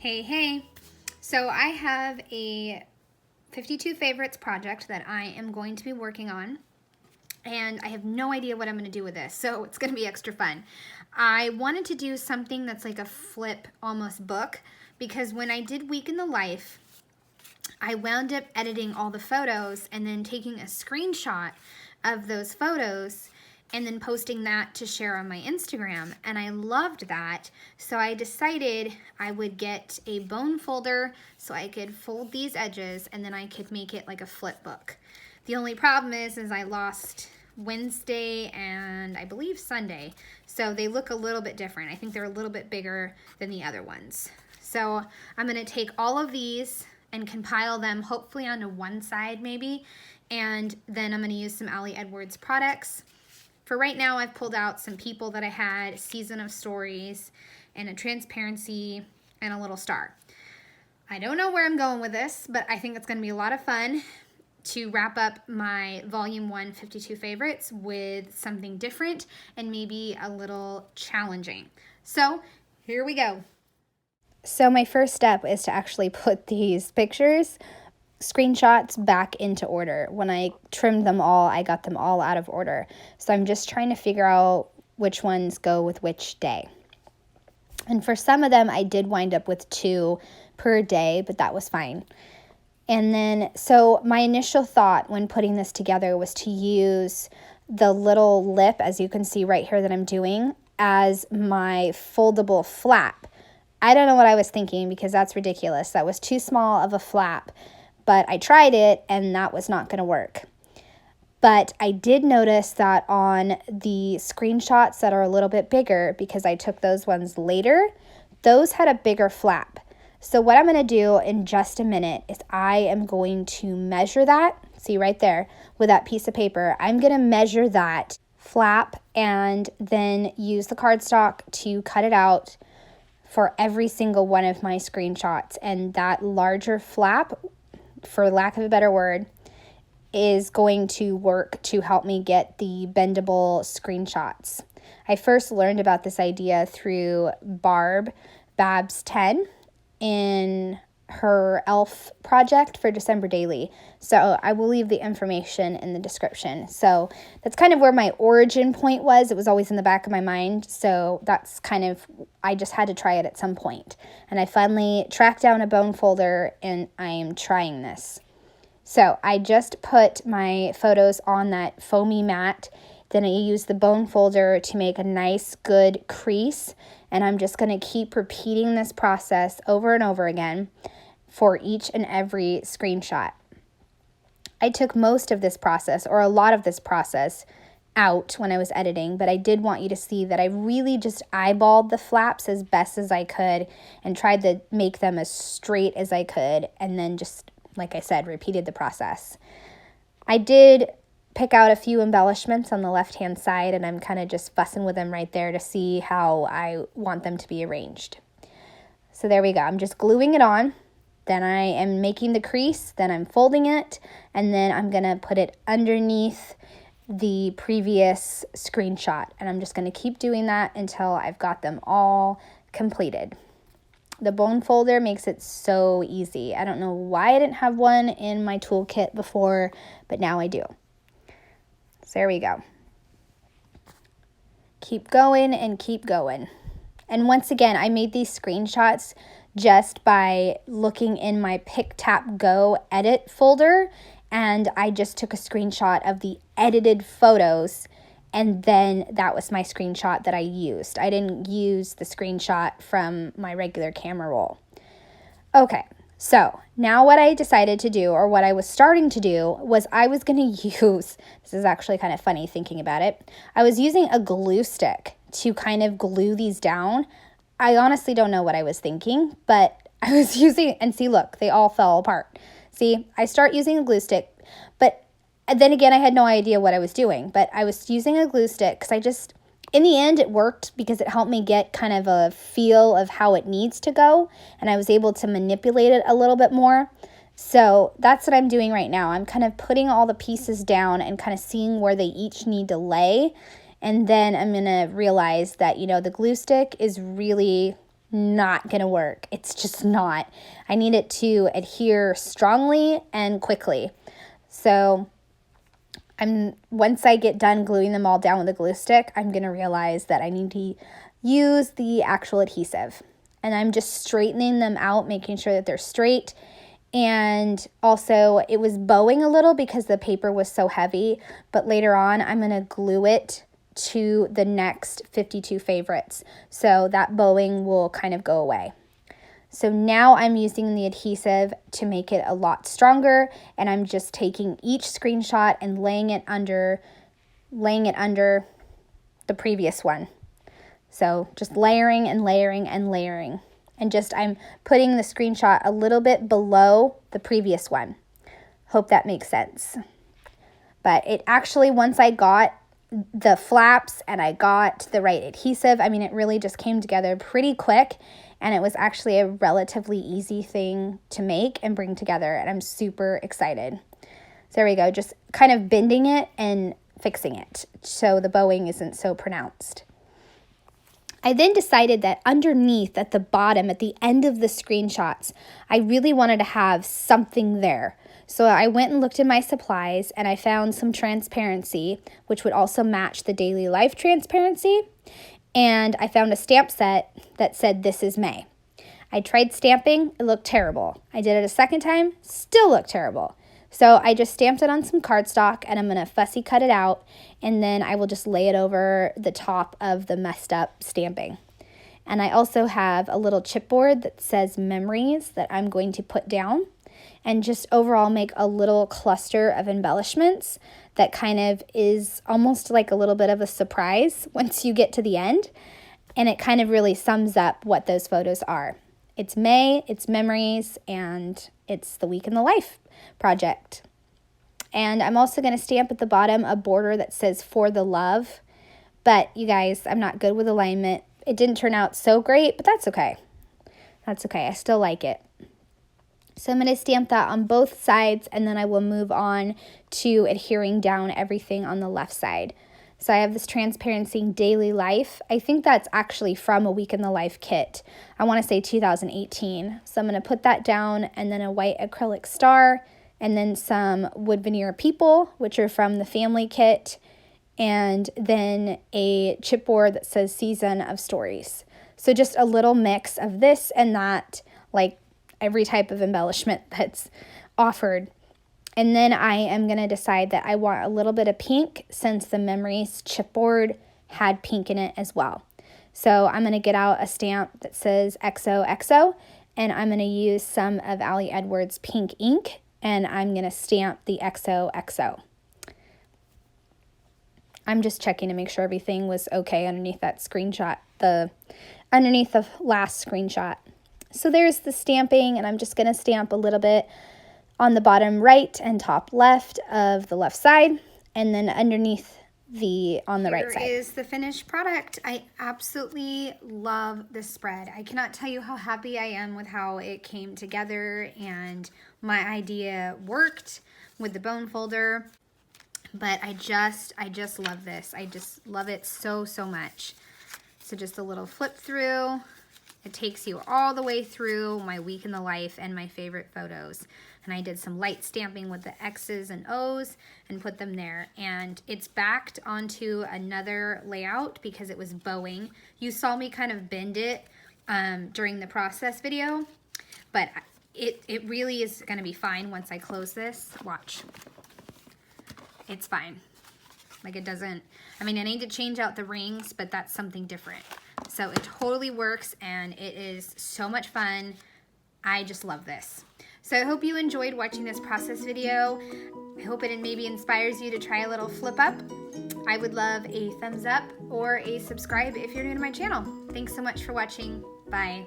Hey. So I have a 52 favorites project that I am going to be working on, and I have no idea what I'm going to do with this, so it's going to be extra fun. I wanted to do something that's like a flip almost book, because when I did Week in the Life, I wound up editing all the photos and then taking a screenshot of those photos and then posting that to share on my Instagram. And I loved that. So I decided I would get a bone folder so I could fold these edges and then I could make it like a flip book. The only problem is I lost Wednesday and I believe Sunday. So they look a little bit different. I think they're a little bit bigger than the other ones. So I'm gonna take all of these and compile them hopefully onto one side maybe. And then I'm gonna use some aliedwards products. For right now, I've pulled out some people that I had, a season of stories, and a transparency, and a little star. I don't know where I'm going with this, but I think it's going to be a lot of fun to wrap up my Volume 1 52 favorites with something different and maybe a little challenging. So, here we go. So my first step is to actually put these screenshots back into order. When I trimmed them all, I got them all out of order. So I'm just trying to figure out which ones go with which day. And for some of them, I did wind up with 2 per day, but that was fine. And then, so my initial thought when putting this together was to use the little lip, as you can see right here that I'm doing, as my foldable flap. I don't know what I was thinking because that's ridiculous. That was too small of a flap. But I tried it and that was not going to work. But I did notice that on the screenshots that are a little bit bigger, because I took those ones later, those had a bigger flap. So what I'm going to do in just a minute is I am going to measure that. See right there with that piece of paper, I'm going to measure that flap and then use the cardstock to cut it out for every single one of my screenshots. And that larger flap, for lack of a better word, is going to work to help me get the bendable screenshots. I first learned about this idea through Babs 10 in her elf project for December Daily. So I will leave the information in the description. So that's kind of where my origin point was. It was always in the back of my mind. So that's kind of, I just had to try it at some point. And I finally tracked down a bone folder and I am trying this. So I just put my photos on that foamy mat. Then I used the bone folder to make a nice good crease. And I'm just going to keep repeating this process over and over again for each and every screenshot. I took most of this process, or a lot of this process, out when I was editing, but I did want you to see that I really just eyeballed the flaps as best as I could and tried to make them as straight as I could, and then just, like I said, repeated the process. I did pick out a few embellishments on the left-hand side, and I'm kind of just fussing with them right there to see how I want them to be arranged. So there we go. I'm just gluing it on. Then I am making the crease, then I'm folding it, and then I'm going to put it underneath the previous screenshot. And I'm just going to keep doing that until I've got them all completed. The bone folder makes it so easy. I don't know why I didn't have one in my toolkit before, but now I do. So there we go. Keep going and keep going. And once again, I made these screenshots just by looking in my Pick Tap Go edit folder, and I just took a screenshot of the edited photos, and then that was my screenshot that I used. I didn't use the screenshot from my regular camera roll. Okay, so now what I decided to do, or what I was starting to do, was I was going to use, this is actually kind of funny thinking about it, I was using a glue stick to kind of glue these down. I honestly don't know what I was thinking, but I was using, and see, look, they all fell apart. See, I start using a glue stick, but then again, I had no idea what I was doing, but I was using a glue stick because in the end, it worked because it helped me get kind of a feel of how it needs to go, and I was able to manipulate it a little bit more. So that's what I'm doing right now. I'm kind of putting all the pieces down and kind of seeing where they each need to lay. And then I'm going to realize that, the glue stick is really not gonna work. It's just not. I need it to adhere strongly and quickly. So once I get done gluing them all down with a glue stick, I'm gonna realize that I need to use the actual adhesive. And I'm just straightening them out, making sure that they're straight. And also it was bowing a little because the paper was so heavy, but later on I'm gonna glue it to the next 52 favorites. So that bowing will kind of go away. So now I'm using the adhesive to make it a lot stronger, and I'm just taking each screenshot and laying it under the previous one. So just layering and layering and layering. And just I'm putting the screenshot a little bit below the previous one. Hope that makes sense. But it actually, once I got the flaps and I got the right adhesive, I mean, it really just came together pretty quick, and it was actually a relatively easy thing to make and bring together, and I'm super excited. So there we go, just kind of bending it and fixing it so the bowing isn't so pronounced. I then decided that underneath, at the bottom, at the end of the screenshots, I really wanted to have something there. So I went and looked in my supplies, and I found some transparency, which would also match the daily life transparency. And I found a stamp set that said, "This is May." I tried stamping, it looked terrible. I did it a second time, still looked terrible. So I just stamped it on some cardstock, and I'm going to fussy cut it out, and then I will just lay it over the top of the messed up stamping. And I also have a little chipboard that says memories that I'm going to put down, and just overall make a little cluster of embellishments that kind of is almost like a little bit of a surprise once you get to the end. And it kind of really sums up what those photos are. It's May, it's memories, and it's the week in the life project. And I'm also going to stamp at the bottom a border that says "For the Love." But you guys, I'm not good with alignment. It didn't turn out so great, but that's okay. That's okay. I still like it. So I'm going to stamp that on both sides, and then I will move on to adhering down everything on the left side. So I have this Transparency Daily Life. I think that's actually from a Week in the Life kit. I want to say 2018. So I'm going to put that down, and then a white acrylic star, and then some wood veneer people, which are from the family kit, and then a chipboard that says Season of Stories. So just a little mix of this and that, like every type of embellishment that's offered. And then I am going to decide that I want a little bit of pink, since the Memories chipboard had pink in it as well. So I'm going to get out a stamp that says XOXO, and I'm going to use some of aliedwards pink ink, and I'm going to stamp the XOXO. I'm just checking to make sure everything was okay underneath that screenshot, underneath the last screenshot. So there's the stamping, and I'm just going to stamp a little bit on the bottom right and top left of the left side, and then underneath on the right side. Here is the finished product. I absolutely love this spread. I cannot tell you how happy I am with how it came together, and my idea worked with the bone folder. But I just love this. I just love it so, so much. So just a little flip through. It takes you all the way through my week in the life and my favorite photos. And I did some light stamping with the X's and O's and put them there. And it's backed onto another layout because it was bowing. You saw me kind of bend it during the process video, but it really is going to be fine once I close this. Watch. It's fine. Like, it doesn't, I mean, I need to change out the rings, but that's something different. So it totally works, and it is so much fun. I just love this. So I hope you enjoyed watching this process video. I hope it maybe inspires you to try a little flip up. I would love a thumbs up or a subscribe if you're new to my channel. Thanks so much for watching. Bye.